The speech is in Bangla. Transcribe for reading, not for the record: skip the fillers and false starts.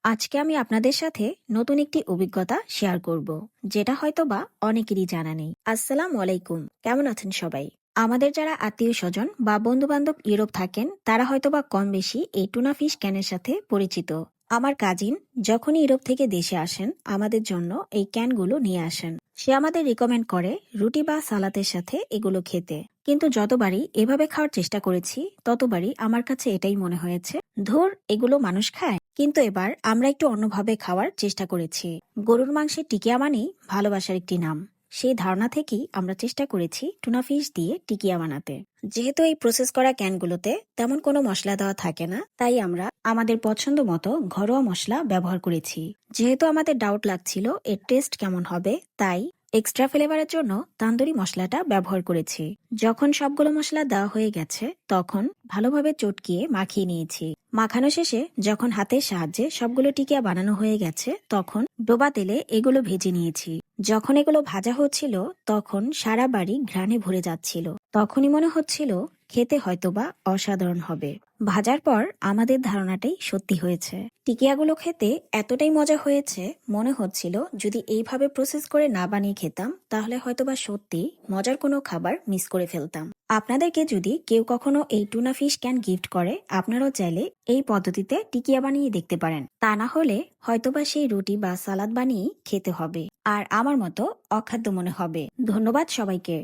আজকে আমি আপনাদের সাথে নতুন একটি অভিজ্ঞতা শেয়ার করব, যেটা হয়তোবা অনেকেরই জানা নেই। আসসালামু আলাইকুম, কেমন আছেন সবাই? আমাদের যারা আত্মীয় স্বজন বা বন্ধু বান্ধব ইউরোপ থাকেন, তারা হয়তোবা কম বেশি এই টুনা ফিশ ক্যানের সাথে পরিচিত। আমার কাজিন যখনই ইউরোপ থেকে দেশে আসেন, আমাদের জন্য এই ক্যানগুলো নিয়ে আসেন। সে আমাদের রিকমেন্ড করে রুটি বা সালাতের সাথে এগুলো খেতে। কিন্তু যতবারই এভাবে খাওয়ার চেষ্টা করেছি, ততবারই আমার কাছে এটাই মনে হয়েছে, ধুর, এগুলো মানুষ খায়। কিন্তু এবার আমরা একটু অন্যভাবে খাওয়ার চেষ্টা করেছি। গরুর মাংসের টিকিয়া মানেই ভালোবাসার একটি নাম। সেই ধারণা থেকেই আমরা চেষ্টা করেছি টুনা ফিশ দিয়ে টিকিয়া বানাতে। যেহেতু এই প্রসেস করা ক্যানগুলোতে তেমন কোনো মশলা দেওয়া থাকে না, তাই আমরা আমাদের পছন্দ মতো ঘরোয়া মশলা ব্যবহার করেছি। যেহেতু আমাদের ডাউট লাগছিল এর টেস্ট কেমন হবে, তাই এক্সট্রা ফ্লেভারের জন্য তান্দুরি মশলাটা ব্যবহার করেছি। যখন সবগুলো মশলা দেওয়া হয়ে গেছে, তখন ভালোভাবে চটকিয়ে মাখিয়ে নিয়েছি। মাখানো শেষে যখন হাতের সাহায্যে সবগুলো টিকিয়া বানানো হয়ে গেছে, তখন ডোবা তেলে এগুলো ভেজে নিয়েছি। যখন এগুলো ভাজা হচ্ছিল, তখন সারা বাড়ি ঘ্রাণে ভরে যাচ্ছিল। তখনই মনে হচ্ছিল খেতে হয়তোবা অসাধারণ হবে। ভাজার পর আমাদের ধারণাটাই সত্যি হয়েছে। টিকিয়াগুলো খেতে এতটাই মজা হয়েছে, মনে হচ্ছিল যদি এইভাবে প্রসেস করে না বানিয়ে খেতাম, তাহলে হয়তোবা সত্যি মজার কোনো খাবার মিস করে ফেলতাম। আপনাদেরকে যদি কেউ কখনো এই টুনা ফিশ ক্যান গিফট করে, আপনারাও চাইলে এই পদ্ধতিতে টিকিয়া বানিয়ে দেখতে পারেন। তা না হলে হয়তোবা সেই রুটি বা সালাদ বানিয়ে খেতে হবে, আর আমার মতো অখাদ্য মনে হবে। ধন্যবাদ সবাইকে।